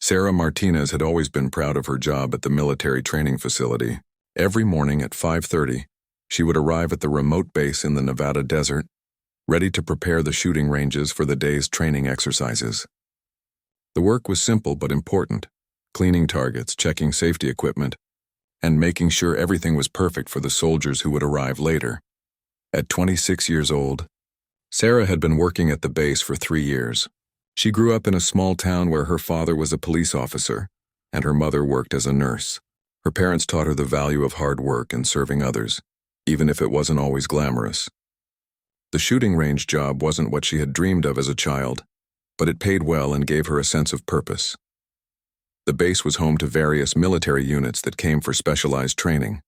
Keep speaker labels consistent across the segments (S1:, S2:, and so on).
S1: Sarah Martinez had always been proud of her job at the military training facility. Every morning at 5:30, she would arrive at the remote base in the Nevada desert, ready to prepare the shooting ranges for the day's training exercises. The work was simple but important: cleaning targets, checking safety equipment, and making sure everything was perfect for the soldiers who would arrive later. At 26 years old, Sarah had been working at the base for 3 years. She grew up in a small town where her father was a police officer and her mother worked as a nurse. Her parents taught her the value of hard work and serving others, even if it wasn't always glamorous. The shooting range job wasn't what she had dreamed of as a child, but it paid well and gave her a sense of purpose. The base was home to various military units that came for specialized training.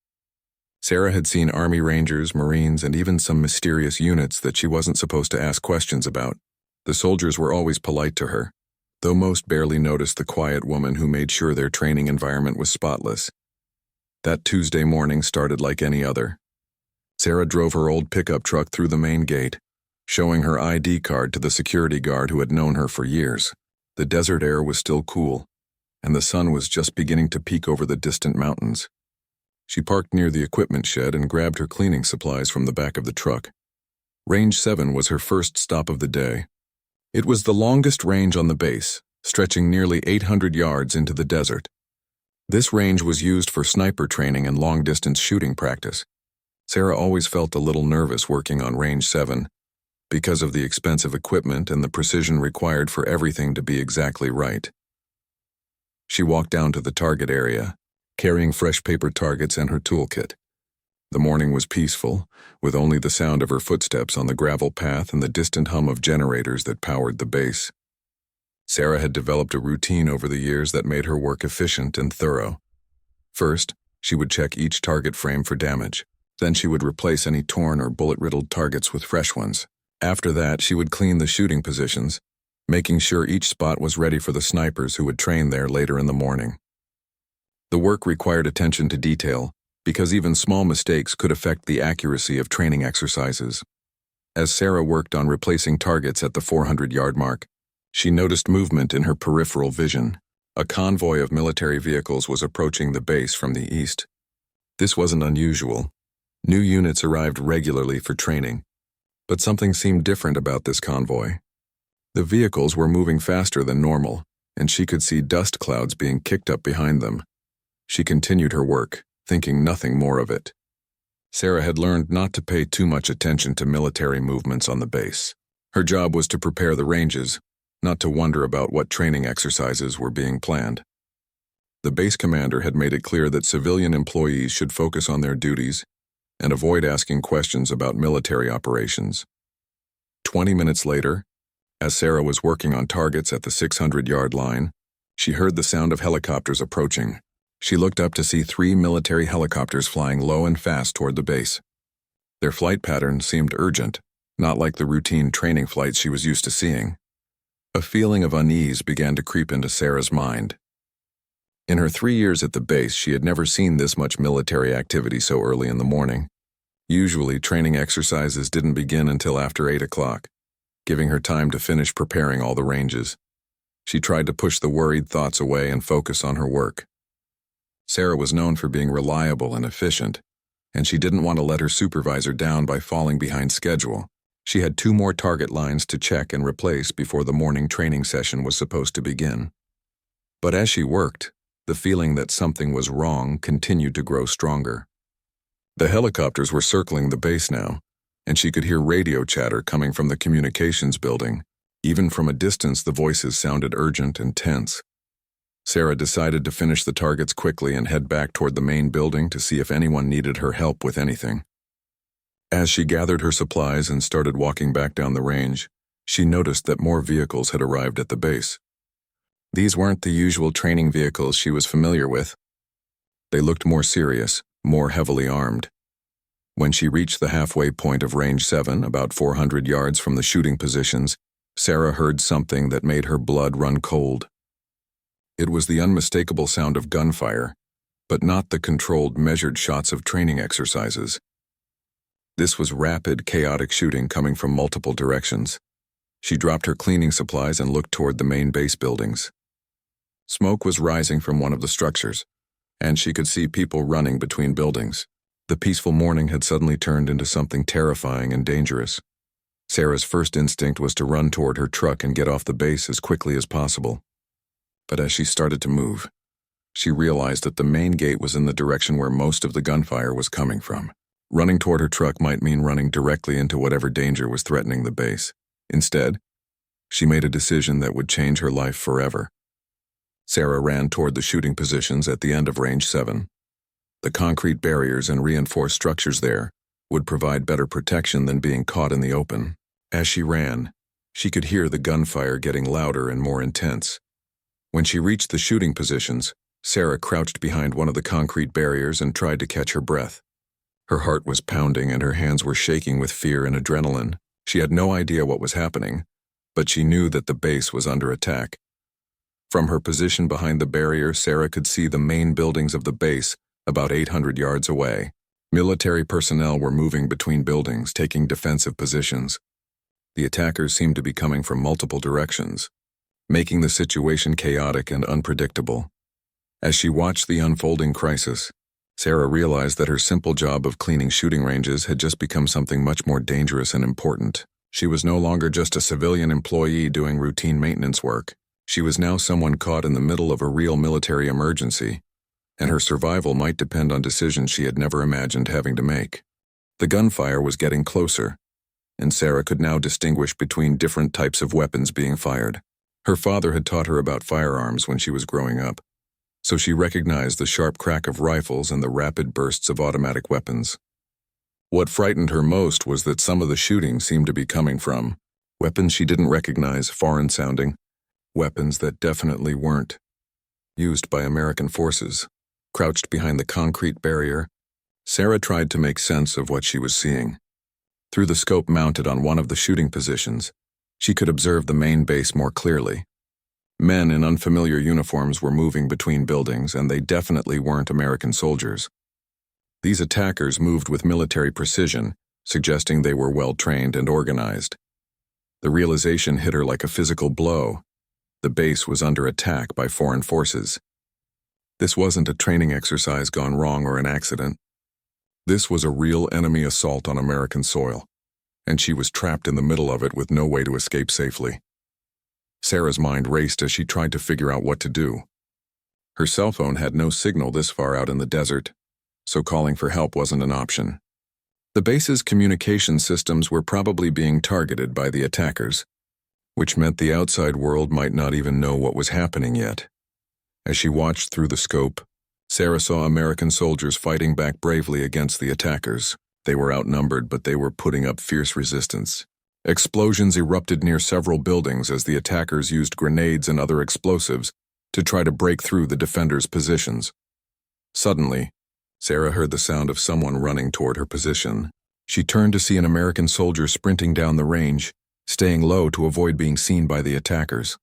S1: Sarah had seen Army Rangers, Marines, and even some mysterious units that she wasn't supposed to ask questions about. The soldiers were always polite to her, though most barely noticed the quiet woman who made sure their training environment was spotless. That Tuesday morning started like any other. Sarah drove her old pickup truck through the main gate, showing her ID card to the security guard who had known her for years. The desert air was still cool, and the sun was just beginning to peek over the distant mountains. She parked near the equipment shed and grabbed her cleaning supplies from the back of the truck. Range 7 was her first stop of the day. It was the longest range on the base, stretching nearly 800 yards into the desert. This range was used for sniper training and long-distance shooting practice. Sarah always felt a little nervous working on Range 7 because of the expensive equipment and the precision required for everything to be exactly right. She walked down to the target area, carrying fresh paper targets and her toolkit. The morning was peaceful, with only the sound of her footsteps on the gravel path and the distant hum of generators that powered the base. Sarah had developed a routine over the years that made her work efficient and thorough. First, she would check each target frame for damage. Then she would replace any torn or bullet-riddled targets with fresh ones. After that, she would clean the shooting positions, making sure each spot was ready for the snipers who would train there later in the morning. The work required attention to detail, because even small mistakes could affect the accuracy of training exercises. As Sarah worked on replacing targets at the 400-yard mark, she noticed movement in her peripheral vision. A convoy of military vehicles was approaching the base from the east. This wasn't unusual. New units arrived regularly for training, but something seemed different about this convoy. The vehicles were moving faster than normal, and she could see dust clouds being kicked up behind them. She continued her work, thinking nothing more of it. Sarah had learned not to pay too much attention to military movements on the base. Her job was to prepare the ranges, not to wonder about what training exercises were being planned. The base commander had made it clear that civilian employees should focus on their duties and avoid asking questions about military operations. 20 minutes later, as Sarah was working on targets at the 600-yard line, she heard the sound of helicopters approaching. She looked up to see 3 military helicopters flying low and fast toward the base. Their flight pattern seemed urgent, not like the routine training flights she was used to seeing. A feeling of unease began to creep into Sarah's mind. In her 3 years at the base, she had never seen this much military activity so early in the morning. Usually, training exercises didn't begin until after 8 o'clock, giving her time to finish preparing all the ranges. She tried to push the worried thoughts away and focus on her work. Sarah was known for being reliable and efficient, and she didn't want to let her supervisor down by falling behind schedule. She had 2 more target lines to check and replace before the morning training session was supposed to begin. But as she worked, the feeling that something was wrong continued to grow stronger. The helicopters were circling the base now, and she could hear radio chatter coming from the communications building. Even from a distance, the voices sounded urgent and tense. Sarah decided to finish the targets quickly and head back toward the main building to see if anyone needed her help with anything. As she gathered her supplies and started walking back down the range, she noticed that more vehicles had arrived at the base. These weren't the usual training vehicles she was familiar with. They looked more serious, more heavily armed. When she reached the halfway point of Range 7, about 400 yards from the shooting positions, Sarah heard something that made her blood run cold. It was the unmistakable sound of gunfire, but not the controlled, measured shots of training exercises. This was rapid, chaotic shooting coming from multiple directions. She dropped her cleaning supplies and looked toward the main base buildings. Smoke was rising from one of the structures, and she could see people running between buildings. The peaceful morning had suddenly turned into something terrifying and dangerous. Sarah's first instinct was to run toward her truck and get off the base as quickly as possible. But as she started to move, she realized that the main gate was in the direction where most of the gunfire was coming from. Running toward her truck might mean running directly into whatever danger was threatening the base. Instead, she made a decision that would change her life forever. Sarah ran toward the shooting positions at the end of Range 7. The concrete barriers and reinforced structures there would provide better protection than being caught in the open. As she ran, she could hear the gunfire getting louder and more intense. When she reached the shooting positions, Sarah crouched behind one of the concrete barriers and tried to catch her breath. Her heart was pounding and her hands were shaking with fear and adrenaline. She had no idea what was happening, but she knew that the base was under attack. From her position behind the barrier, Sarah could see the main buildings of the base about 800 yards away. Military personnel were moving between buildings, taking defensive positions. The attackers seemed to be coming from multiple directions, making the situation chaotic and unpredictable. As she watched the unfolding crisis, Sarah realized that her simple job of cleaning shooting ranges had just become something much more dangerous and important. She was no longer just a civilian employee doing routine maintenance work. She was now someone caught in the middle of a real military emergency, and her survival might depend on decisions she had never imagined having to make. The gunfire was getting closer, and Sarah could now distinguish between different types of weapons being fired. Her father had taught her about firearms when she was growing up, so she recognized the sharp crack of rifles and the rapid bursts of automatic weapons. What frightened her most was that some of the shooting seemed to be coming from weapons she didn't recognize, foreign-sounding, weapons that definitely weren't used by American forces. Crouched behind the concrete barrier, Sarah tried to make sense of what she was seeing. Through the scope mounted on one of the shooting positions, she could observe the main base more clearly. Men in unfamiliar uniforms were moving between buildings, and they definitely weren't American soldiers. These attackers moved with military precision, suggesting they were well-trained and organized. The realization hit her like a physical blow. The base was under attack by foreign forces. This wasn't a training exercise gone wrong or an accident. This was a real enemy assault on American soil, and she was trapped in the middle of it with no way to escape safely. Sarah's mind raced as she tried to figure out what to do. Her cell phone had no signal this far out in the desert, so calling for help wasn't an option. The base's communication systems were probably being targeted by the attackers, which meant the outside world might not even know what was happening yet. As she watched through the scope, Sarah saw American soldiers fighting back bravely against the attackers. They were outnumbered, but they were putting up fierce resistance. Explosions erupted near several buildings as the attackers used grenades and other explosives to try to break through the defenders' positions. Suddenly, Sarah heard the sound of someone running toward her position. She turned to see an American soldier sprinting down the range, staying low to avoid being seen by the attackers.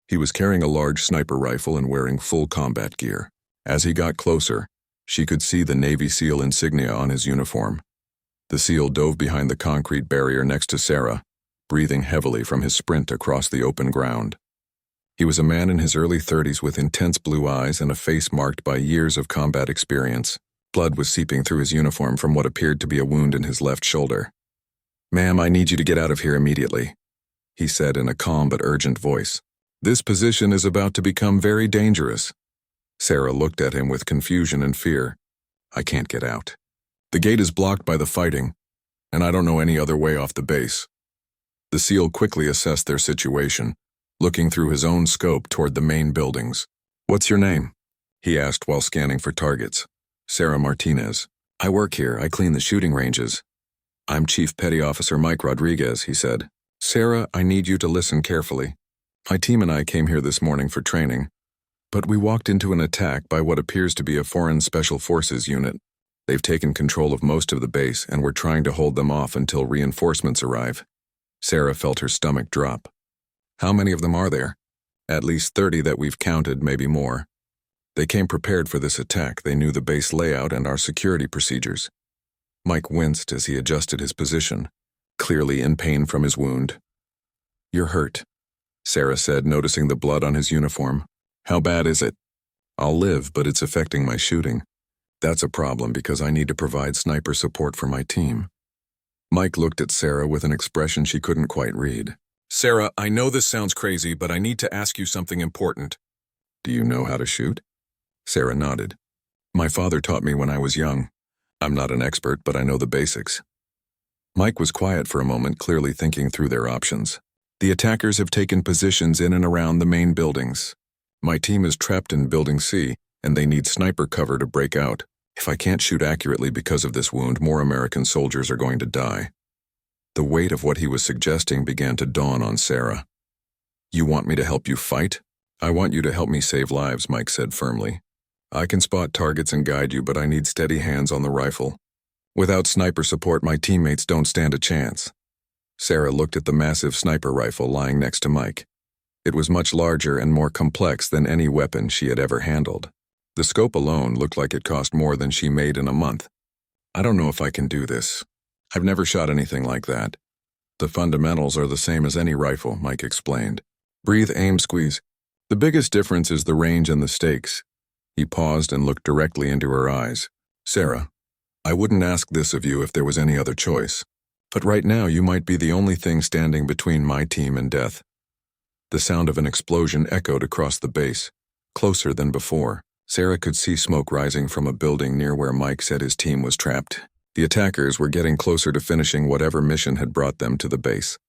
S1: He was carrying a large sniper rifle and wearing full combat gear. As he got closer, she could see the Navy SEAL insignia on his uniform. The SEAL dove behind the concrete barrier next to Sarah, breathing heavily from his sprint across the open ground. He was a man in his early 30s with intense blue eyes and a face marked by years of combat experience. Blood was seeping through his uniform from what appeared to be a wound in his left shoulder. "Ma'am, I need you to get out of here immediately," he said in a calm but urgent voice. "This position is about to become very dangerous." Sarah looked at him with confusion and fear. "I can't get out. The gate is blocked by the fighting, and I don't know any other way off the base." The SEAL quickly assessed their situation, looking through his own scope toward the main buildings. "What's your name?" he asked while scanning for targets. "Sarah Martinez. I work here. I clean the shooting ranges." "I'm Chief Petty Officer Mike Rodriguez," he said. "Sarah, I need you to listen carefully. My team and I came here this morning for training, but we walked into an attack by what appears to be a foreign special forces unit. They've taken control of most of the base, and we're trying to hold them off until reinforcements arrive." Sarah felt her stomach drop. "How many of them are there?" "At least 30 that we've counted, maybe more. They came prepared for this attack. They knew the base layout and our security procedures." Mike winced as he adjusted his position, clearly in pain from his wound. "You're hurt," Sarah said, noticing the blood on his uniform. How bad is it? I'll live, but it's affecting my shooting. That's a problem because I need to provide sniper support for my team. Mike looked at Sarah with an expression she couldn't quite read. Sarah, I know this sounds crazy, but I need to ask you something important. Do you know how to shoot? Sarah nodded. My father taught me when I was young. I'm not an expert, but I know the basics. Mike was quiet for a moment, clearly thinking through their options. The attackers have taken positions in and around the main buildings. My team is trapped in Building C, and they need sniper cover to break out. If I can't shoot accurately because of this wound, more American soldiers are going to die. The weight of what he was suggesting began to dawn on Sarah. You want me to help you fight? I want you to help me save lives, Mike said firmly. I can spot targets and guide you, but I need steady hands on the rifle. Without sniper support, my teammates don't stand a chance. Sarah looked at the massive sniper rifle lying next to Mike. It was much larger and more complex than any weapon she had ever handled. The scope alone looked like it cost more than she made in a month. I don't know if I can do this. I've never shot anything like that. The fundamentals are the same as any rifle, Mike explained. Breathe, aim, squeeze. The biggest difference is the range and the stakes. He paused and looked directly into her eyes. Sarah, I wouldn't ask this of you if there was any other choice. But right now you might be the only thing standing between my team and death. The sound of an explosion echoed across the base, closer than before. Sarah could see smoke rising from a building near where Mike said his team was trapped. The attackers were getting closer to finishing whatever mission had brought them to the base.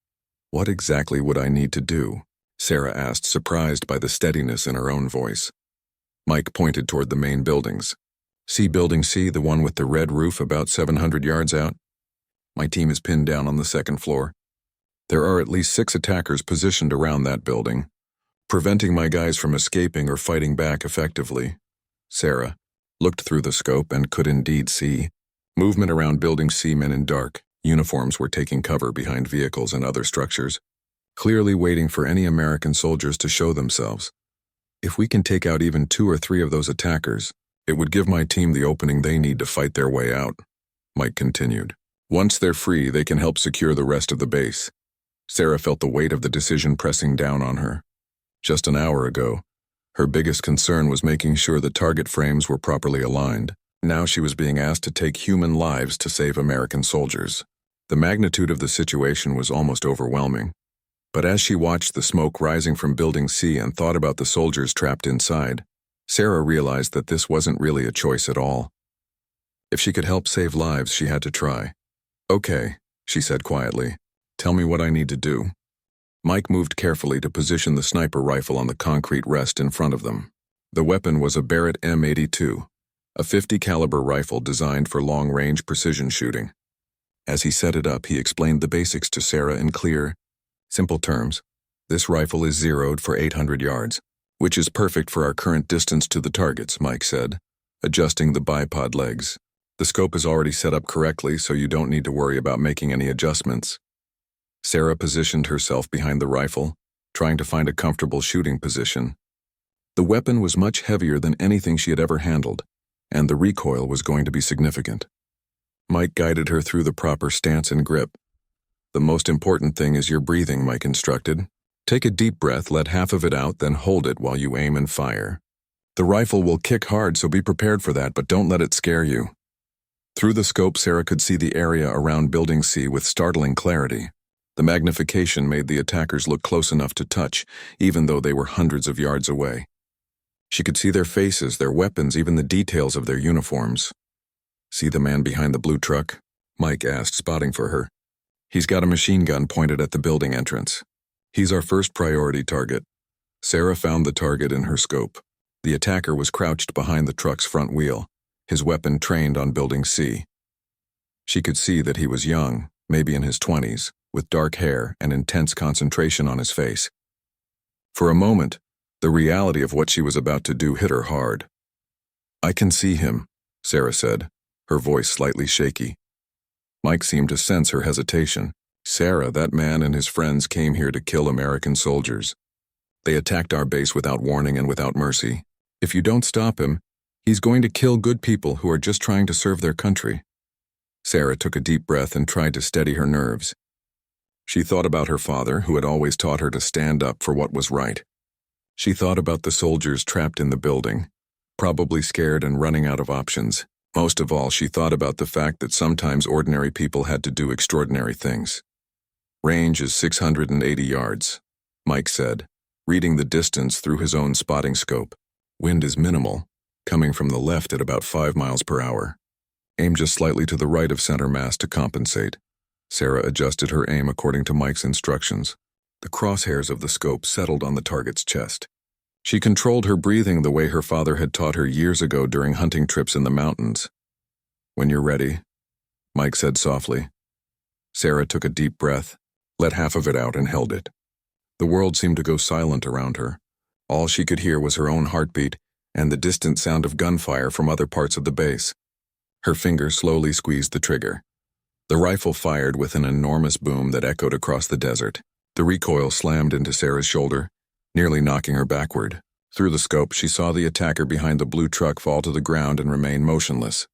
S1: What exactly would I need to do? Sarah asked, surprised by the steadiness in her own voice. Mike pointed toward the main buildings. See Building C, the one with the red roof about 700 yards out? My team is pinned down on the second floor. There are at least 6 attackers positioned around that building, preventing my guys from escaping or fighting back effectively. Sarah looked through the scope and could indeed see movement around Building C. Men in dark uniforms were taking cover behind vehicles and other structures, clearly waiting for any American soldiers to show themselves. If we can take out even 2 or 3 of those attackers, it would give my team the opening they need to fight their way out, Mike continued. Once they're free, they can help secure the rest of the base. Sarah felt the weight of the decision pressing down on her. Just an hour ago, her biggest concern was making sure the target frames were properly aligned. Now she was being asked to take human lives to save American soldiers. The magnitude of the situation was almost overwhelming. But as she watched the smoke rising from Building C and thought about the soldiers trapped inside, Sarah realized that this wasn't really a choice at all. If she could help save lives, she had to try. Okay, she said quietly. Tell me what I need to do. Mike moved carefully to position the sniper rifle on the concrete rest in front of them. The weapon was a Barrett M82, a .50 caliber rifle designed for long-range precision shooting. As he set it up, he explained the basics to Sarah in clear, simple terms. This rifle is zeroed for 800 yards, which is perfect for our current distance to the targets, Mike said, adjusting the bipod legs. The scope is already set up correctly, so you don't need to worry about making any adjustments. Sarah positioned herself behind the rifle, trying to find a comfortable shooting position. The weapon was much heavier than anything she had ever handled, and the recoil was going to be significant. Mike guided her through the proper stance and grip. The most important thing is your breathing, Mike instructed. Take a deep breath, let half of it out, then hold it while you aim and fire. The rifle will kick hard, so be prepared for that, but don't let it scare you. Through the scope, Sarah could see the area around Building C with startling clarity. The magnification made the attackers look close enough to touch, even though they were hundreds of yards away. She could see their faces, their weapons, even the details of their uniforms. See the man behind the blue truck? Mike asked, spotting for her. He's got a machine gun pointed at the building entrance. He's our first priority target. Sarah found the target in her scope. The attacker was crouched behind the truck's front wheel, his weapon trained on Building C. She could see that he was young, maybe in his 20s, with dark hair and intense concentration on his face. For a moment, the reality of what she was about to do hit her hard. I can see him, Sarah said, her voice slightly shaky. Mike seemed to sense her hesitation. Sarah, that man and his friends came here to kill American soldiers. They attacked our base without warning and without mercy. If you don't stop him, he's going to kill good people who are just trying to serve their country. Sarah took a deep breath and tried to steady her nerves. She thought about her father, who had always taught her to stand up for what was right. She thought about the soldiers trapped in the building, probably scared and running out of options. Most of all, she thought about the fact that sometimes ordinary people had to do extraordinary things. Range is 680 yards, Mike said, reading the distance through his own spotting scope. Wind is minimal, coming from the left at about 5 miles per hour. Aim just slightly to the right of center mass to compensate. Sarah adjusted her aim according to Mike's instructions. The crosshairs of the scope settled on the target's chest. She controlled her breathing the way her father had taught her years ago during hunting trips in the mountains. "When you're ready," Mike said softly. Sarah took a deep breath, let half of it out, and held it. The world seemed to go silent around her. All she could hear was her own heartbeat and the distant sound of gunfire from other parts of the base. Her finger slowly squeezed the trigger. The rifle fired with an enormous boom that echoed across the desert. The recoil slammed into Sarah's shoulder, nearly knocking her backward. Through the scope, she saw the attacker behind the blue truck fall to the ground and remain motionless.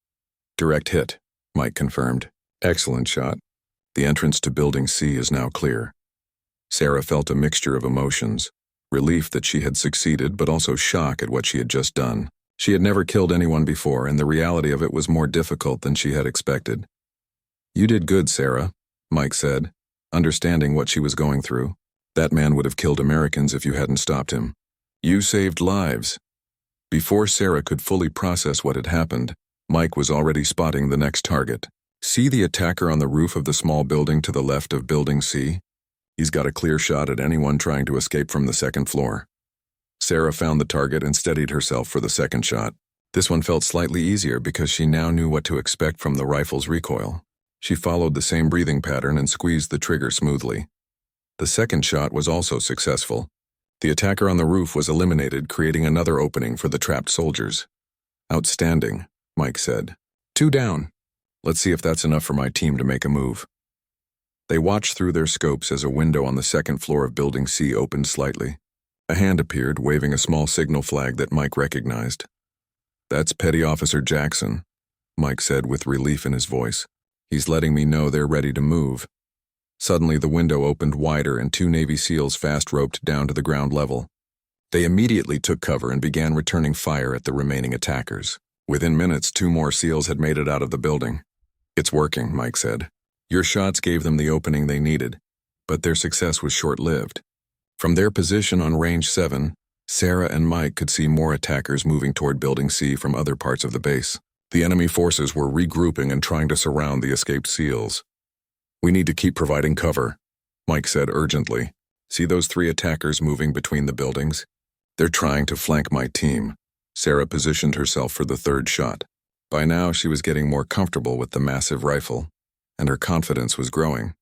S1: "Direct hit," Mike confirmed. "Excellent shot. The entrance to Building C is now clear." Sarah felt a mixture of emotions, relief that she had succeeded, but also shock at what she had just done. She had never killed anyone before, and the reality of it was more difficult than she had expected. "You did good, Sarah," Mike said, understanding what she was going through. "That man would have killed Americans if you hadn't stopped him. You saved lives." Before Sarah could fully process what had happened, Mike was already spotting the next target. "See the attacker on the roof of the small building to the left of Building C? He's got a clear shot at anyone trying to escape from the second floor." Sarah found the target and steadied herself for the second shot. This one felt slightly easier because she now knew what to expect from the rifle's recoil. She followed the same breathing pattern and squeezed the trigger smoothly. The second shot was also successful. The attacker on the roof was eliminated, creating another opening for the trapped soldiers. "Outstanding," Mike said. "2 down. Let's see if that's enough for my team to make a move." They watched through their scopes as a window on the second floor of Building C opened slightly. A hand appeared, waving a small signal flag that Mike recognized. "That's Petty Officer Jackson," Mike said with relief in his voice. "He's letting me know they're ready to move." Suddenly, the window opened wider and 2 Navy SEALs fast-roped down to the ground level. They immediately took cover and began returning fire at the remaining attackers. Within minutes, 2 more SEALs had made it out of the building. "It's working," Mike said. "Your shots gave them the opening they needed, but their success was short-lived." From their position on Range 7, Sarah and Mike could see more attackers moving toward Building C from other parts of the base. The enemy forces were regrouping and trying to surround the escaped SEALs. "We need to keep providing cover," Mike said urgently. "See those 3 attackers moving between the buildings? They're trying to flank my team." Sarah positioned herself for the 3rd shot. By now, she was getting more comfortable with the massive rifle, and her confidence was growing.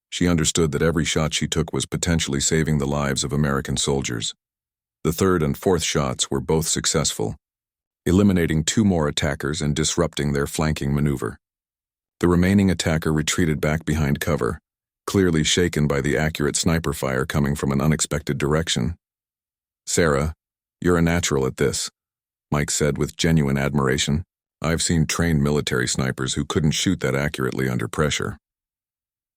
S1: She understood that every shot she took was potentially saving the lives of American soldiers. The 3rd and 4th shots were both successful, eliminating 2 more attackers and disrupting their flanking maneuver. The remaining attacker retreated back behind cover, clearly shaken by the accurate sniper fire coming from an unexpected direction. "Sarah, you're a natural at this," Mike said with genuine admiration. "I've seen trained military snipers who couldn't shoot that accurately under pressure."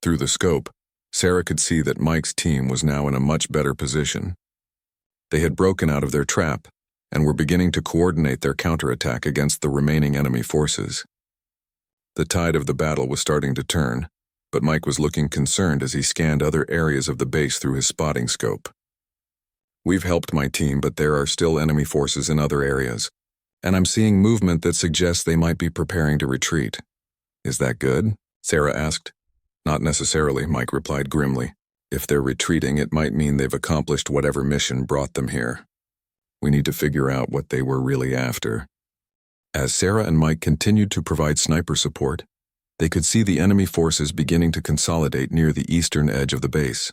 S1: Through the scope, Sarah could see that Mike's team was now in a much better position. They had broken out of their trap and were beginning to coordinate their counterattack against the remaining enemy forces. The tide of the battle was starting to turn, but Mike was looking concerned as he scanned other areas of the base through his spotting scope. "We've helped my team, but there are still enemy forces in other areas, and I'm seeing movement that suggests they might be preparing to retreat." "Is that good?" Sarah asked. "Not necessarily," Mike replied grimly. "If they're retreating, it might mean they've accomplished whatever mission brought them here. We need to figure out what they were really after." As Sarah and Mike continued to provide sniper support, they could see the enemy forces beginning to consolidate near the eastern edge of the base.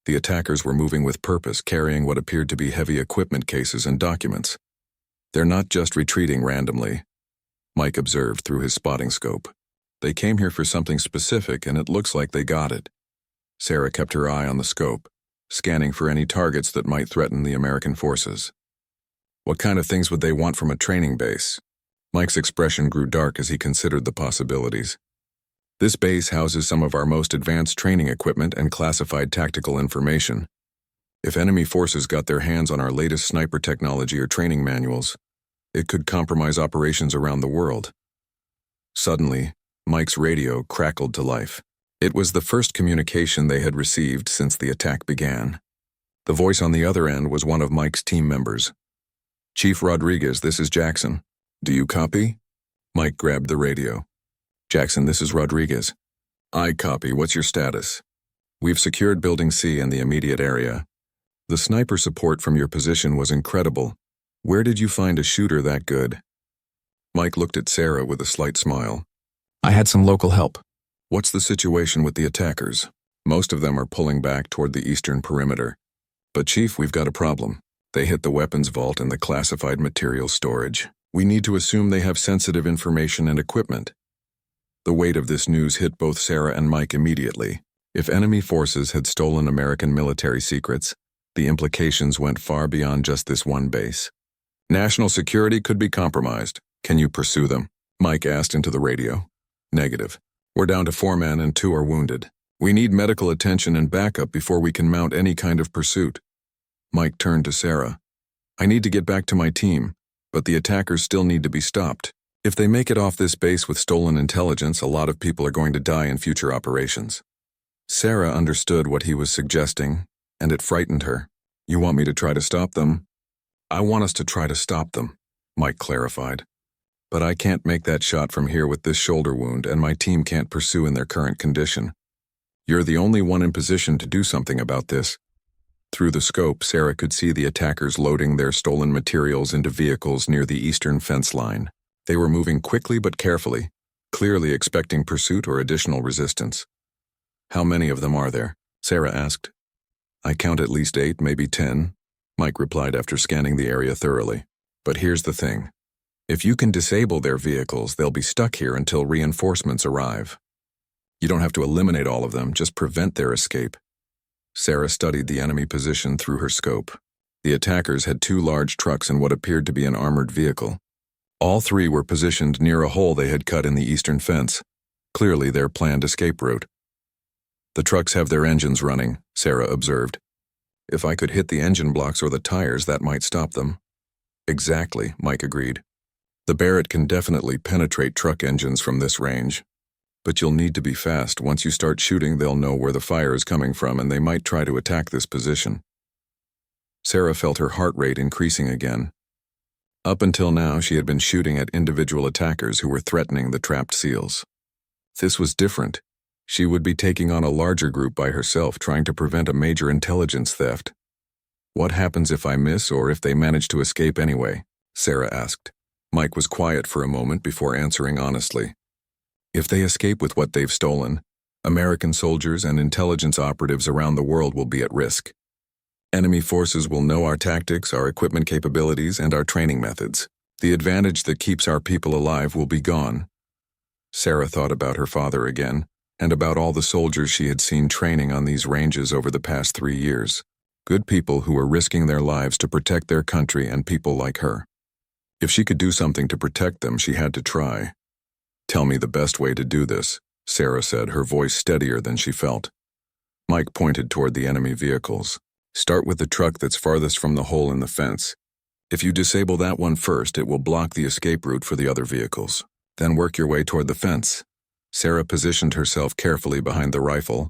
S1: The attackers were moving with purpose, carrying what appeared to be heavy equipment cases and documents. "They're not just retreating randomly," Mike observed through his spotting scope. "They came here for something specific, and it looks like they got it." Sarah kept her eye on the scope, scanning for any targets that might threaten the American forces. "What kind of things would they want from a training base?" Mike's expression grew dark as he considered the possibilities. "This base houses some of our most advanced training equipment and classified tactical information. If enemy forces got their hands on our latest sniper technology or training manuals, it could compromise operations around the world. Suddenly, Mike's radio crackled to life. It was the first communication they had received since the attack began. The voice on the other end was one of Mike's team members. "Chief Rodriguez, this is Jackson. Do you copy?" Mike grabbed the radio. "Jackson, this is Rodriguez. I copy. What's your status?" "We've secured Building C and the immediate area. The sniper support from your position was incredible. Where did you find a shooter that good?" Mike looked at Sarah with a slight smile.
S2: "I had some local help."
S1: "What's the situation with the attackers?" "Most of them are pulling back toward the eastern perimeter. But Chief, we've got a problem. They hit the weapons vault and the classified materials storage. We need to assume they have sensitive information and equipment." The weight of this news hit both Sarah and Mike immediately. If enemy forces had stolen American military secrets, the implications went far beyond just this one base. "National security could be compromised. Can you pursue them?" Mike asked into the radio. "Negative. We're down to 4 men and 2 are wounded. We need medical attention and backup before we can mount any kind of pursuit." Mike turned to Sarah. "I need to get back to my team, but the attackers still need to be stopped. If they make it off this base with stolen intelligence, a lot of people are going to die in future operations." Sarah understood what he was suggesting, and it frightened her. "You want me to try to stop them?" "I want us to try to stop them," Mike clarified. "But I can't make that shot from here with this shoulder wound, and my team can't pursue in their current condition. You're the only one in position to do something about this." Through the scope, Sarah could see the attackers loading their stolen materials into vehicles near the eastern fence line. They were moving quickly but carefully, clearly expecting pursuit or additional resistance. "How many of them are there?" Sarah asked. "I count at least 8, maybe 10, Mike replied after scanning the area thoroughly. "But here's the thing. If you can disable their vehicles, they'll be stuck here until reinforcements arrive. You don't have to eliminate all of them, just prevent their escape." Sarah studied the enemy position through her scope. The attackers had 2 large trucks and what appeared to be an armored vehicle. All 3 were positioned near a hole they had cut in the eastern fence, clearly their planned escape route. "The trucks have their engines running," Sarah observed. "If I could hit the engine blocks or the tires, that might stop them." "Exactly," Mike agreed. "The Barrett can definitely penetrate truck engines from this range. But you'll need to be fast. Once you start shooting, they'll know where the fire is coming from and they might try to attack this position." Sarah felt her heart rate increasing again. Up until now, she had been shooting at individual attackers who were threatening the trapped SEALs. This was different. She would be taking on a larger group by herself, trying to prevent a major intelligence theft. "What happens if I miss or if they manage to escape anyway?" Sarah asked. Mike was quiet for a moment before answering honestly. "If they escape with what they've stolen, American soldiers and intelligence operatives around the world will be at risk. Enemy forces will know our tactics, our equipment capabilities, and our training methods. The advantage that keeps our people alive will be gone." Sarah thought about her father again, and about all the soldiers she had seen training on these ranges over the past 3 years. Good people who were risking their lives to protect their country and people like her. If she could do something to protect them, she had to try. "Tell me the best way to do this," Sarah said, her voice steadier than she felt. Mike pointed toward the enemy vehicles. "Start with the truck that's farthest from the hole in the fence. If you disable that one first, it will block the escape route for the other vehicles. Then work your way toward the fence." Sarah positioned herself carefully behind the rifle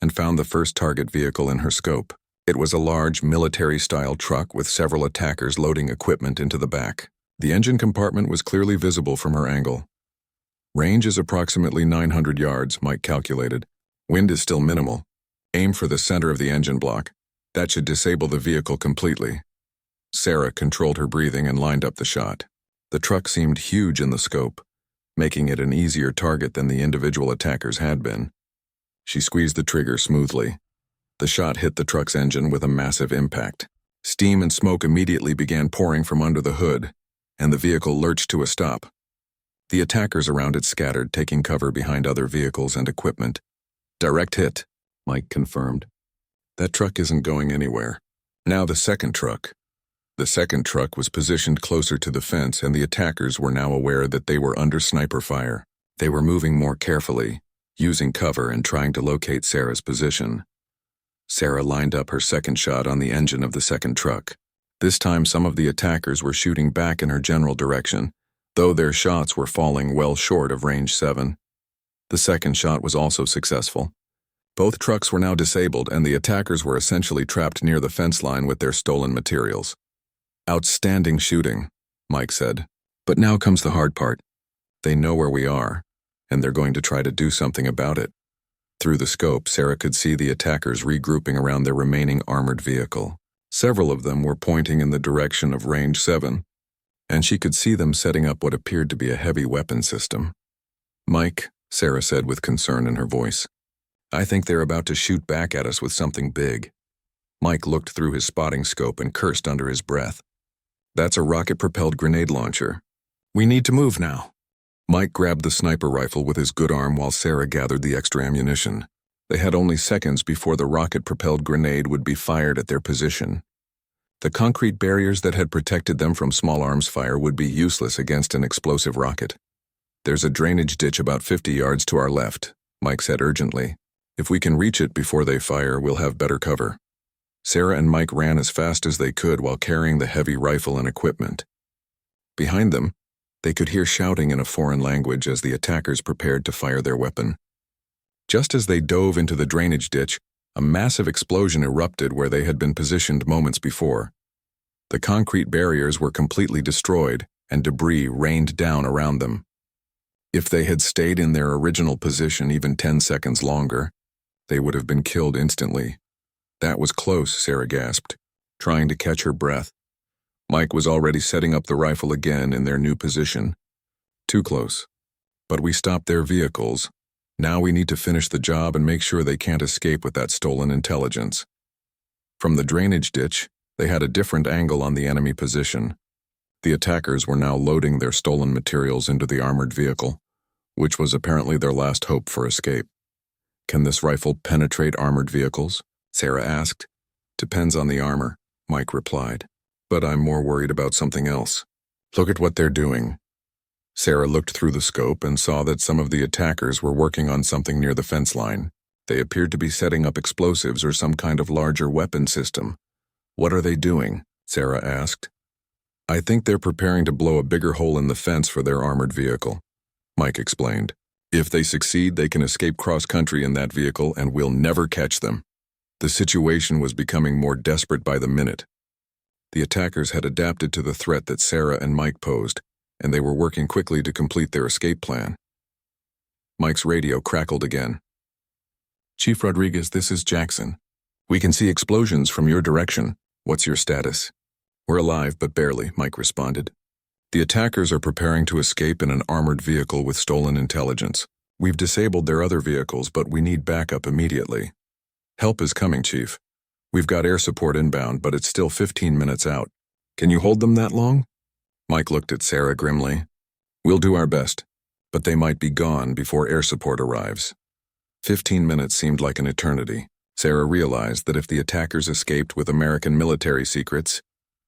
S1: and found the first target vehicle in her scope. It was a large military-style truck with several attackers loading equipment into the back. The engine compartment was clearly visible from her angle. "Range is approximately 900 yards, Mike calculated. Wind is still minimal. Aim for the center of the engine block. That should disable the vehicle completely." Sarah controlled her breathing and lined up the shot. The truck seemed huge in the scope, making it an easier target than the individual attackers had been. She squeezed the trigger smoothly. The shot hit the truck's engine with a massive impact. Steam and smoke immediately began pouring from under the hood, and the vehicle lurched to a stop. The attackers around it scattered, taking cover behind other vehicles and equipment. "Direct hit," Mike confirmed. "That truck isn't going anywhere." Now the second truck. The second truck was positioned closer to the fence, and the attackers were now aware that they were under sniper fire. They were moving more carefully, using cover and trying to locate Sarah's position. Sarah lined up her second shot on the engine of the second truck. This time some of the attackers were shooting back in her general direction, though their shots were falling well short of range 7. The second shot was also successful. Both trucks were now disabled and the attackers were essentially trapped near the fence line with their stolen materials. "Outstanding shooting," Mike said. "But now comes the hard part. They know where we are, and they're going to try to do something about it." Through the scope, Sarah could see the attackers regrouping around their remaining armored vehicle. Several of them were pointing in the direction of range 7, and she could see them setting up what appeared to be a heavy weapon system. "Mike," Sarah said with concern in her voice, "I think they're about to shoot back at us with something big." Mike looked through his spotting scope and cursed under his breath. "That's a rocket-propelled grenade launcher. We need to move now." Mike grabbed the sniper rifle with his good arm while Sarah gathered the extra ammunition. They had only seconds before the rocket-propelled grenade would be fired at their position. The concrete barriers that had protected them from small arms fire would be useless against an explosive rocket. "There's a drainage ditch about 50 yards to our left," Mike said urgently. "If we can reach it before they fire, we'll have better cover." Sarah and Mike ran as fast as they could while carrying the heavy rifle and equipment. Behind them, they could hear shouting in a foreign language as the attackers prepared to fire their weapon. Just as they dove into the drainage ditch, a massive explosion erupted where they had been positioned moments before. The concrete barriers were completely destroyed, and debris rained down around them. If they had stayed in their original position even 10 seconds longer, they would have been killed instantly. "That was close," Sarah gasped, trying to catch her breath. Mike was already setting up the rifle again in their new position. "Too close. But we stopped their vehicles. Now we need to finish the job and make sure they can't escape with that stolen intelligence." From the drainage ditch, they had a different angle on the enemy position. The attackers were now loading their stolen materials into the armored vehicle, which was apparently their last hope for escape. "Can this rifle penetrate armored vehicles?" Sarah asked. "Depends on the armor," Mike replied. "But I'm more worried about something else. Look at what they're doing." Sarah looked through the scope and saw that some of the attackers were working on something near the fence line. They appeared to be setting up explosives or some kind of larger weapon system. "What are they doing?" Sarah asked. "I think they're preparing to blow a bigger hole in the fence for their armored vehicle," Mike explained. "If they succeed, they can escape cross-country in that vehicle and we'll never catch them." The situation was becoming more desperate by the minute. The attackers had adapted to the threat that Sarah and Mike posed, and they were working quickly to complete their escape plan. Mike's radio crackled again. "Chief Rodriguez, this is Jackson. We can see explosions from your direction. What's your status?" "We're alive, but barely," Mike responded. "The attackers are preparing to escape in an armored vehicle with stolen intelligence. We've disabled their other vehicles, but we need backup immediately." "Help is coming, Chief. We've got air support inbound, but it's still 15 minutes out. Can you hold them that long?" Mike looked at Sarah grimly. "We'll do our best, but they might be gone before air support arrives." 15 minutes seemed like an eternity. Sarah realized that if the attackers escaped with American military secrets,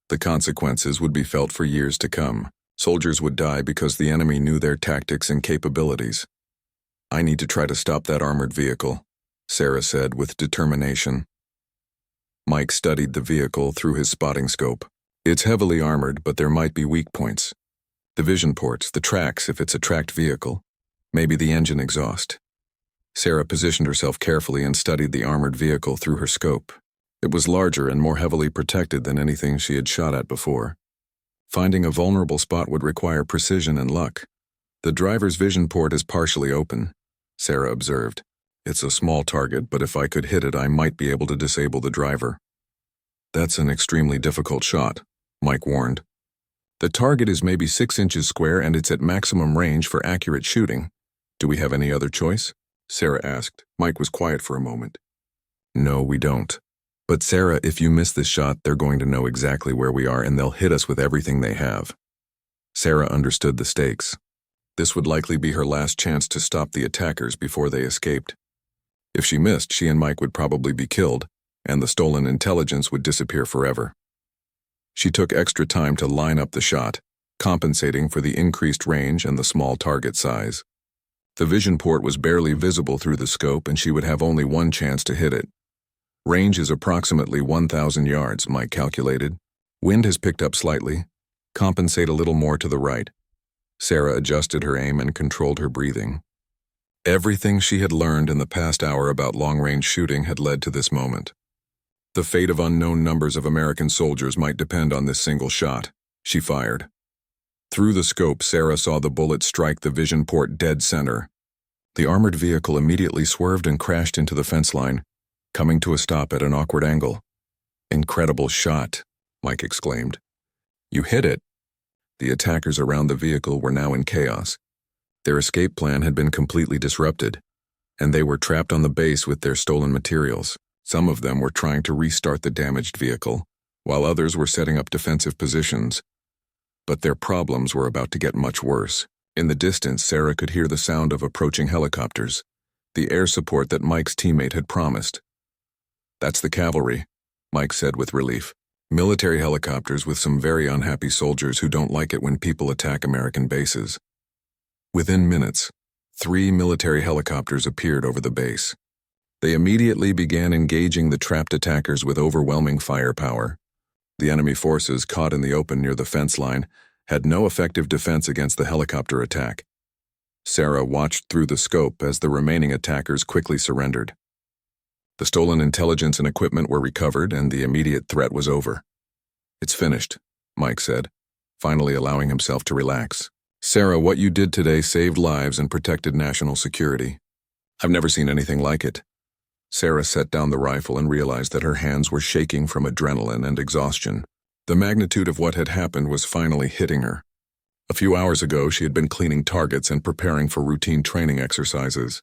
S1: the consequences would be felt for years to come. Soldiers would die because the enemy knew their tactics and capabilities. "I need to try to stop that armored vehicle," Sarah said with determination. Mike studied the vehicle through his spotting scope. "It's heavily armored, but there might be weak points. The vision ports, the tracks if it's a tracked vehicle, maybe the engine exhaust." Sarah positioned herself carefully and studied the armored vehicle through her scope. It was larger and more heavily protected than anything she had shot at before. Finding a vulnerable spot would require precision and luck. "The driver's vision port is partially open," Sarah observed. "It's a small target, but if I could hit it, I might be able to disable the driver." "That's an extremely difficult shot," Mike warned. "The target is maybe 6 inches square and it's at maximum range for accurate shooting. Do we have any other choice?" Sarah asked. Mike was quiet for a moment. "No, we don't. But Sarah, if you miss this shot, they're going to know exactly where we are and they'll hit us with everything they have." Sarah understood the stakes. This would likely be her last chance to stop the attackers before they escaped. If she missed, she and Mike would probably be killed, and the stolen intelligence would disappear forever. She took extra time to line up the shot, compensating for the increased range and the small target size. The vision port was barely visible through the scope, and she would have only one chance to hit it. Range is approximately 1,000 yards, Mike calculated. Wind has picked up slightly. Compensate a little more to the right. Sarah adjusted her aim and controlled her breathing. Everything she had learned in the past hour about long-range shooting had led to this moment. The fate of unknown numbers of American soldiers might depend on this single shot. She fired. Through the scope, Sarah saw the bullet strike the vision port dead center. The armored vehicle immediately swerved and crashed into the fence line, coming to a stop at an awkward angle. "Incredible shot," Mike exclaimed. "You hit it." The attackers around the vehicle were now in chaos. Their escape plan had been completely disrupted, and they were trapped on the base with their stolen materials. Some of them were trying to restart the damaged vehicle, while others were setting up defensive positions. But their problems were about to get much worse. In the distance, Sarah could hear the sound of approaching helicopters, the air support that Mike's teammate had promised. "That's the cavalry," Mike said with relief. "Military helicopters with some very unhappy soldiers who don't like it when people attack American bases." Within minutes, 3 military helicopters appeared over the base. They immediately began engaging the trapped attackers with overwhelming firepower. The enemy forces, caught in the open near the fence line, had no effective defense against the helicopter attack. Sarah watched through the scope as the remaining attackers quickly surrendered. The stolen intelligence and equipment were recovered, and the immediate threat was over. "It's finished," Mike said, finally allowing himself to relax. "Sarah, what you did today saved lives and protected national security. I've never seen anything like it." Sarah set down the rifle and realized that her hands were shaking from adrenaline and exhaustion. The magnitude of what had happened was finally hitting her. A few hours ago, she had been cleaning targets and preparing for routine training exercises.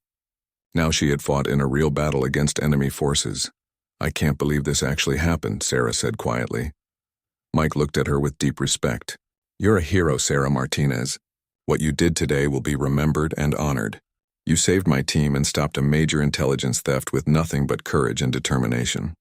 S1: Now she had fought in a real battle against enemy forces. "I can't believe this actually happened," Sarah said quietly. Mike looked at her with deep respect. "You're a hero, Sarah Martinez. What you did today will be remembered and honored. You saved my team and stopped a major intelligence theft with nothing but courage and determination."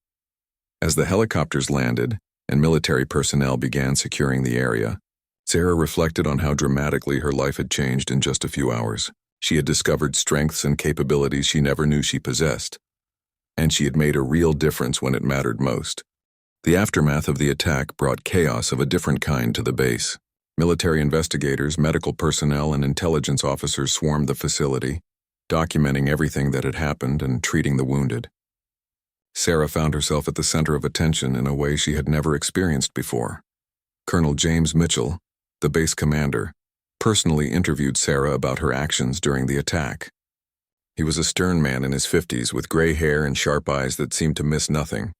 S1: As the helicopters landed and military personnel began securing the area, Sarah reflected on how dramatically her life had changed in just a few hours. She had discovered strengths and capabilities she never knew she possessed, and she had made a real difference when it mattered most. The aftermath of the attack brought chaos of a different kind to the base. Military investigators, medical personnel, and intelligence officers swarmed the facility, documenting everything that had happened and treating the wounded. Sarah found herself at the center of attention in a way she had never experienced before. Colonel James Mitchell, the base commander, personally interviewed Sarah about her actions during the attack. He was a stern man in his 50s with gray hair and sharp eyes that seemed to miss nothing.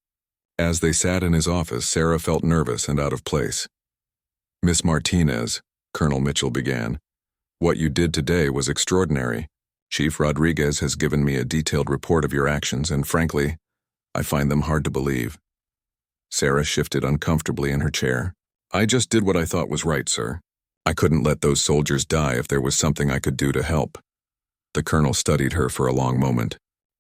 S1: As they sat in his office, Sarah felt nervous and out of place. "Miss Martinez," Colonel Mitchell began, "what you did today was extraordinary. Chief Rodriguez has given me a detailed report of your actions, and frankly, I find them hard to believe." Sarah shifted uncomfortably in her chair. "I just did what I thought was right, sir. I couldn't let those soldiers die if there was something I could do to help." The colonel studied her for a long moment.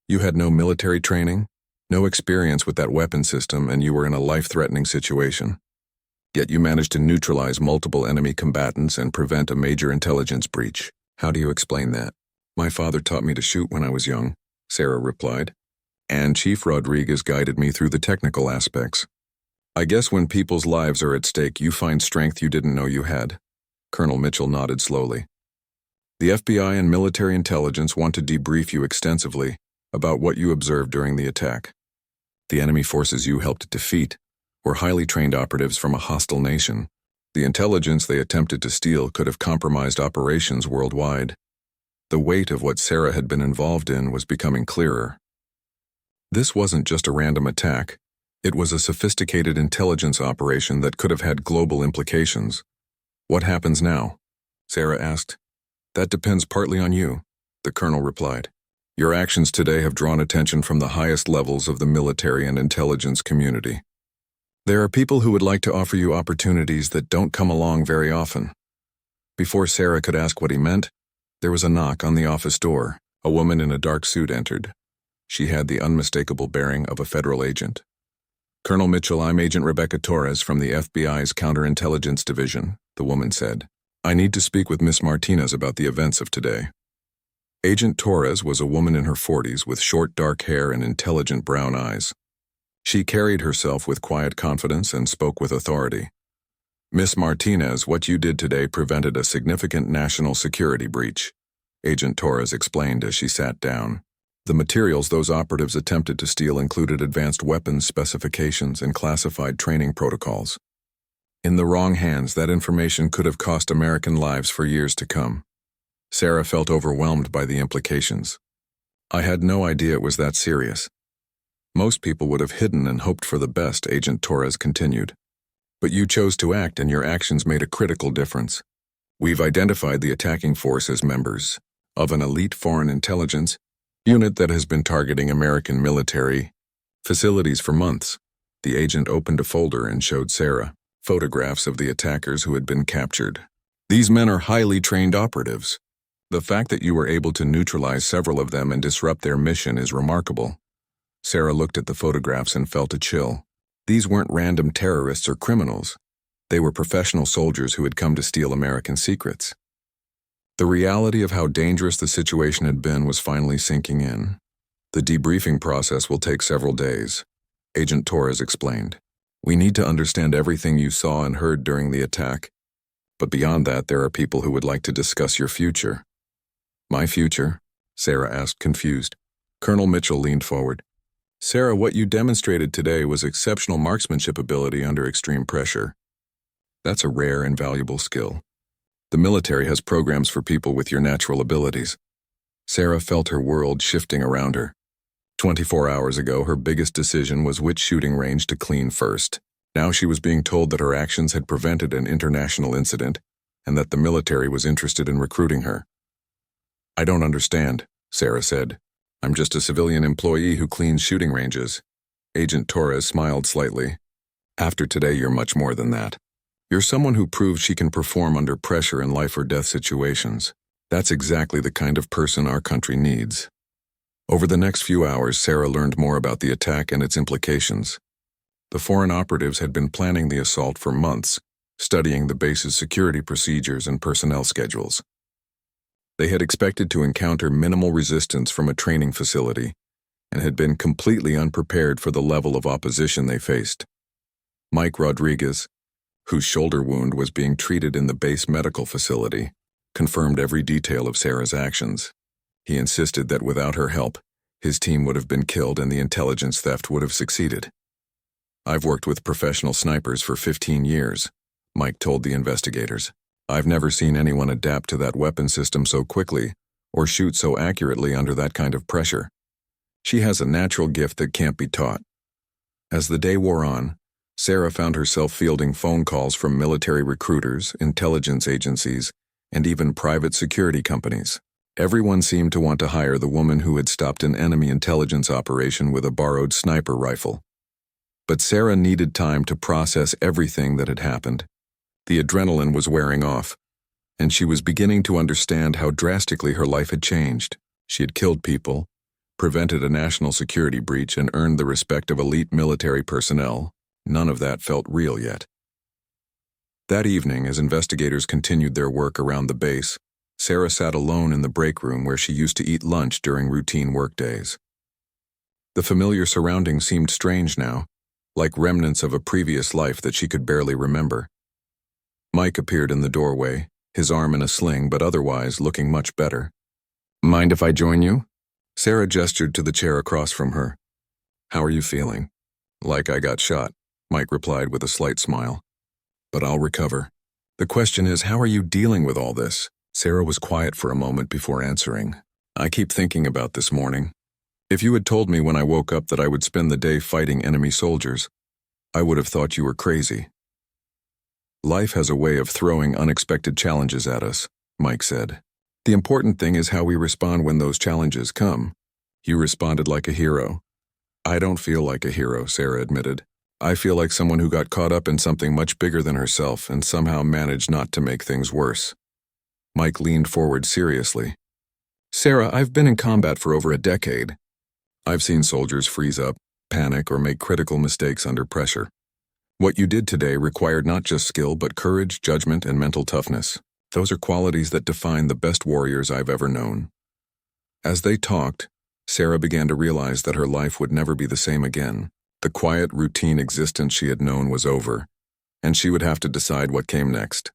S1: "You had no military training, no experience with that weapon system, and you were in a life-threatening situation. Yet you managed to neutralize multiple enemy combatants and prevent a major intelligence breach. How do you explain that?" "My father taught me to shoot when I was young," Sarah replied, "and Chief Rodriguez guided me through the technical aspects. I guess when people's lives are at stake, you find strength you didn't know you had." Colonel Mitchell nodded slowly. "The FBI and military intelligence want to debrief you extensively about what you observed during the attack. The enemy forces you helped defeat were highly trained operatives from a hostile nation. The intelligence they attempted to steal could have compromised operations worldwide." The weight of what Sarah had been involved in was becoming clearer. This wasn't just a random attack. It was a sophisticated intelligence operation that could have had global implications. "What happens now?" Sarah asked. "That depends partly on you," the colonel replied. "Your actions today have drawn attention from the highest levels of the military and intelligence community. There are people who would like to offer you opportunities that don't come along very often." Before Sarah could ask what he meant, there was a knock on the office door. A woman in a dark suit entered. She had the unmistakable bearing of a federal agent. "Colonel Mitchell, I'm Agent Rebecca Torres from the FBI's Counterintelligence Division," the woman said. "I need to speak with Miss Martinez about the events of today." Agent Torres was a woman in her 40s with short dark hair and intelligent brown eyes. She carried herself with quiet confidence and spoke with authority. "Miss Martinez, what you did today prevented a significant national security breach," Agent Torres explained as she sat down. "The materials those operatives attempted to steal included advanced weapons specifications and classified training protocols. In the wrong hands, that information could have cost American lives for years to come." Sarah felt overwhelmed by the implications. "I had no idea it was that serious." "Most people would have hidden and hoped for the best," Agent Torres continued. "But you chose to act, and your actions made a critical difference. We've identified the attacking force as members of an elite foreign intelligence unit that has been targeting American military facilities for months." The agent opened a folder and showed Sarah photographs of the attackers who had been captured. "These men are highly trained operatives. The fact that you were able to neutralize several of them and disrupt their mission is remarkable." Sarah looked at the photographs and felt a chill. These weren't random terrorists or criminals. They were professional soldiers who had come to steal American secrets. The reality of how dangerous the situation had been was finally sinking in. "The debriefing process will take several days," Agent Torres explained. "We need to understand everything you saw and heard during the attack. But beyond that, there are people who would like to discuss your future." "My future?" Sarah asked, confused. Colonel Mitchell leaned forward. "Sarah, what you demonstrated today was exceptional marksmanship ability under extreme pressure. That's a rare and valuable skill. The military has programs for people with your natural abilities." Sarah felt her world shifting around her. 24 hours ago, her biggest decision was which shooting range to clean first. Now she was being told that her actions had prevented an international incident and that the military was interested in recruiting her. "I don't understand," Sarah said. "I'm just a civilian employee who cleans shooting ranges." Agent Torres smiled slightly. "After today, you're much more than that. You're someone who proved she can perform under pressure in life or death situations. That's exactly the kind of person our country needs." Over the next few hours, Sarah learned more about the attack and its implications. The foreign operatives had been planning the assault for months, studying the base's security procedures and personnel schedules. They had expected to encounter minimal resistance from a training facility and had been completely unprepared for the level of opposition they faced. Mike Rodriguez, whose shoulder wound was being treated in the base medical facility, confirmed every detail of Sarah's actions. He insisted that without her help, his team would have been killed and the intelligence theft would have succeeded. "I've worked with professional snipers for 15 years, Mike told the investigators. "I've never seen anyone adapt to that weapon system so quickly or shoot so accurately under that kind of pressure. She has a natural gift that can't be taught." As the day wore on, Sarah found herself fielding phone calls from military recruiters, intelligence agencies, and even private security companies. Everyone seemed to want to hire the woman who had stopped an enemy intelligence operation with a borrowed sniper rifle. But Sarah needed time to process everything that had happened. The adrenaline was wearing off, and she was beginning to understand how drastically her life had changed. She had killed people, prevented a national security breach, and earned the respect of elite military personnel. None of that felt real yet. That evening, as investigators continued their work around the base, Sarah sat alone in the break room where she used to eat lunch during routine workdays. The familiar surroundings seemed strange now, like remnants of a previous life that she could barely remember. Mike appeared in the doorway, his arm in a sling but otherwise looking much better. "Mind if I join you?" Sarah gestured to the chair across from her. "How are you feeling?" "Like I got shot," Mike replied with a slight smile. "But I'll recover. The question is, how are you dealing with all this?" Sarah was quiet for a moment before answering. "I keep thinking about this morning. If you had told me when I woke up that I would spend the day fighting enemy soldiers, I would have thought you were crazy." "Life has a way of throwing unexpected challenges at us," Mike said. "The important thing is how we respond when those challenges come. You responded like a hero." "I don't feel like a hero," Sarah admitted. "I feel like someone who got caught up in something much bigger than herself and somehow managed not to make things worse." Mike leaned forward seriously. "Sarah, I've been in combat for over a decade. I've seen soldiers freeze up, panic, or make critical mistakes under pressure. What you did today required not just skill but courage, judgment, and mental toughness. Those are qualities that define the best warriors I've ever known." As they talked, Sarah began to realize that her life would never be the same again. The quiet, routine existence she had known was over, and she would have to decide what came next.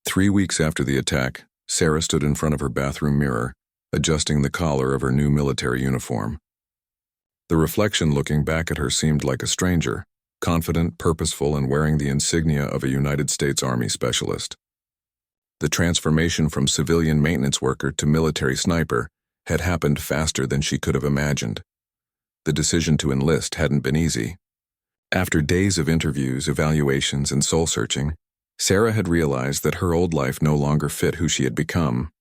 S1: 3 weeks after the attack, Sarah stood in front of her bathroom mirror, adjusting the collar of her new military uniform. The reflection looking back at her seemed like a stranger, confident, purposeful, and wearing the insignia of a United States Army specialist. The transformation from civilian maintenance worker to military sniper had happened faster than she could have imagined. The decision to enlist hadn't been easy. After days of interviews, evaluations, and soul-searching, Sarah had realized that her old life no longer fit who she had become.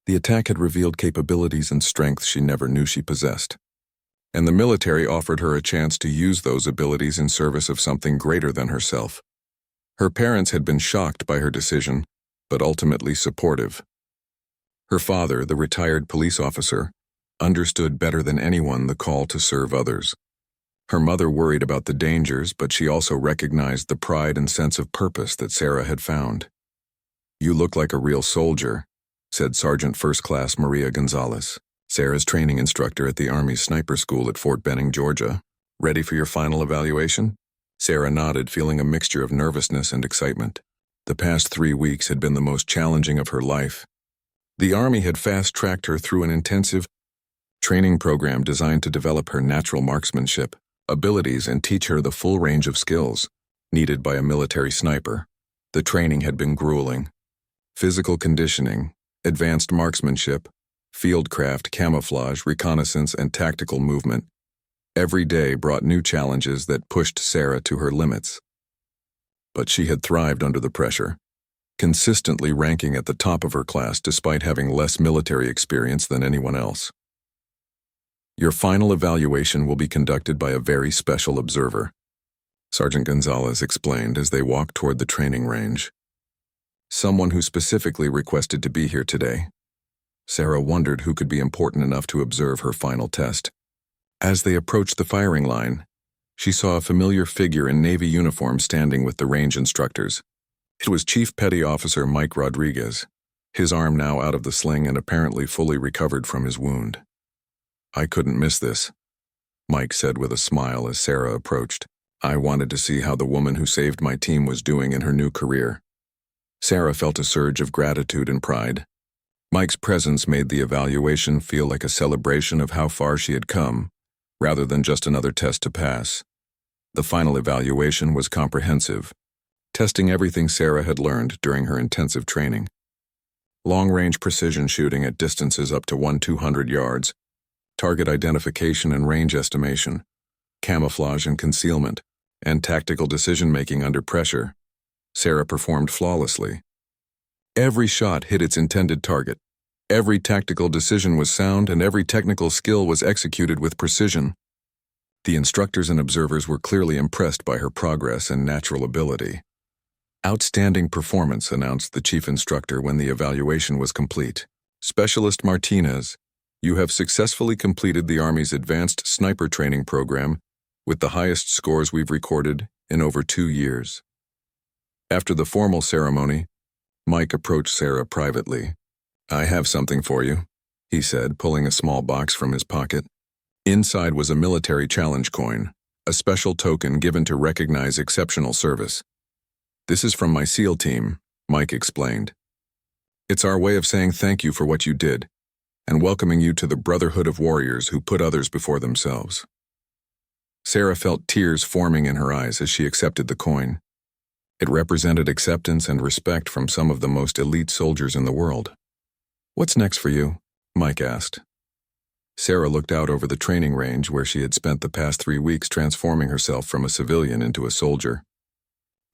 S1: The attack had revealed capabilities and strengths she never knew she possessed, and the military offered her a chance to use those abilities in service of something greater than herself. Her parents had been shocked by her decision, but ultimately supportive. Her father, the retired police officer, understood better than anyone the call to serve others. Her mother worried about the dangers, but she also recognized the pride and sense of purpose that Sarah had found. "You look like a real soldier," said Sergeant First Class Maria Gonzalez, Sarah's training instructor at the Army's sniper school at Fort Benning, Georgia. "Ready for your final evaluation?" Sarah nodded, feeling a mixture of nervousness and excitement. The past 3 weeks had been the most challenging of her life. The Army had fast-tracked her through an intensive training program designed to develop her natural marksmanship abilities and teach her the full range of skills needed by a military sniper. The training had been grueling. Physical conditioning, advanced marksmanship, fieldcraft, camouflage, reconnaissance, and tactical movement. Every day brought new challenges that pushed Sarah to her limits. But she had thrived under the pressure, consistently ranking at the top of her class despite having less military experience than anyone else. "Your final evaluation will be conducted by a very special observer," Sergeant Gonzalez explained as they walked toward the training range. "Someone who specifically requested to be here today." Sarah wondered who could be important enough to observe her final test. As they approached the firing line, she saw a familiar figure in Navy uniform standing with the range instructors. It was Chief Petty Officer Mike Rodriguez, his arm now out of the sling and apparently fully recovered from his wound. "I couldn't miss this," Mike said with a smile as Sarah approached. "I wanted to see how the woman who saved my team was doing in her new career." Sarah felt a surge of gratitude and pride. Mike's presence made the evaluation feel like a celebration of how far she had come, rather than just another test to pass. The final evaluation was comprehensive, testing everything Sarah had learned during her intensive training. Long-range precision shooting at distances up to 200 yards, target identification and range estimation, camouflage and concealment, and tactical decision-making under pressure. Sarah performed flawlessly. Every shot hit its intended target. Every tactical decision was sound, and every technical skill was executed with precision. The instructors and observers were clearly impressed by her progress and natural ability. "Outstanding performance," announced the chief instructor when the evaluation was complete. "Specialist Martinez, you have successfully completed the Army's advanced sniper training program with the highest scores we've recorded in over 2 years." After the formal ceremony, Mike approached Sarah privately. "I have something for you," he said, pulling a small box from his pocket. Inside was a military challenge coin, a special token given to recognize exceptional service. "This is from my SEAL team," Mike explained. "It's our way of saying thank you for what you did, and welcoming you to the brotherhood of warriors who put others before themselves." Sarah felt tears forming in her eyes as she accepted the coin. It represented acceptance and respect from some of the most elite soldiers in the world. "What's next for you?" Mike asked. Sarah looked out over the training range where she had spent the past 3 weeks transforming herself from a civilian into a soldier.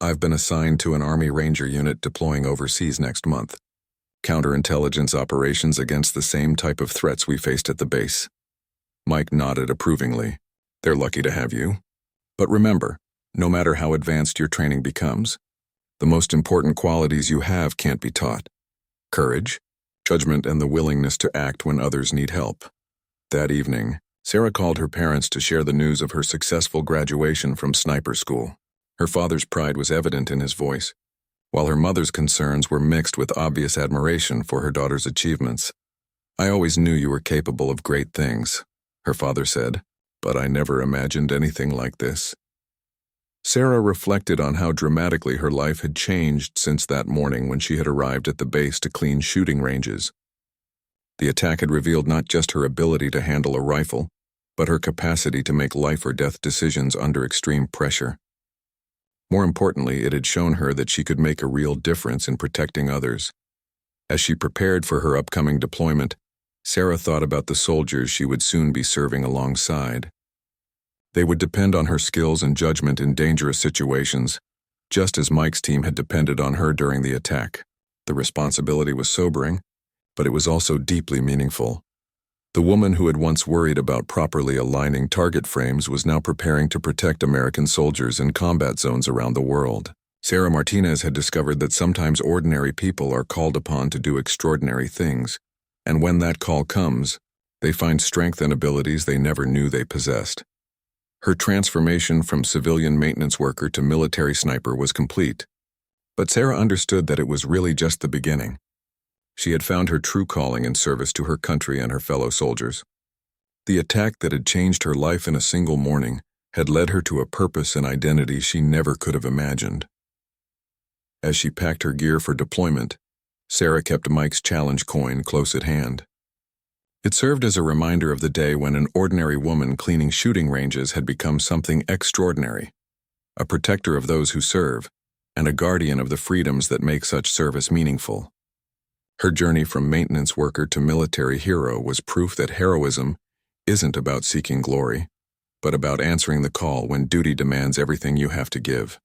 S1: "I've been assigned to an Army Ranger unit deploying overseas next month. Counterintelligence operations against the same type of threats we faced at the base." Mike nodded approvingly. "They're lucky to have you. But remember, no matter how advanced your training becomes, the most important qualities you have can't be taught: courage, judgment, and the willingness to act when others need help." That evening, Sarah called her parents to share the news of her successful graduation from sniper school. Her father's pride was evident in his voice, while her mother's concerns were mixed with obvious admiration for her daughter's achievements. "I always knew you were capable of great things," her father said, but I never imagined anything like this. Sarah reflected on how dramatically her life had changed since that morning when she had arrived at the base to clean shooting ranges. The attack had revealed not just her ability to handle a rifle, but her capacity to make life-or-death decisions under extreme pressure. More importantly, it had shown her that she could make a real difference in protecting others. As she prepared for her upcoming deployment, Sarah thought about the soldiers she would soon be serving alongside. They would depend on her skills and judgment in dangerous situations, just as Mike's team had depended on her during the attack. The responsibility was sobering, but it was also deeply meaningful. The woman who had once worried about properly aligning target frames was now preparing to protect American soldiers in combat zones around the world. Sarah Martinez had discovered that sometimes ordinary people are called upon to do extraordinary things, and when that call comes, they find strength and abilities they never knew they possessed. Her transformation from civilian maintenance worker to military sniper was complete, but Sarah understood that it was really just the beginning. She had found her true calling in service to her country and her fellow soldiers. The attack that had changed her life in a single morning had led her to a purpose and identity she never could have imagined. As she packed her gear for deployment, Sarah kept Mike's challenge coin close at hand. It served as a reminder of the day when an ordinary woman cleaning shooting ranges had become something extraordinary, a protector of those who serve, and a guardian of the freedoms that make such service meaningful. Her journey from maintenance worker to military hero was proof that heroism isn't about seeking glory, but about answering the call when duty demands everything you have to give.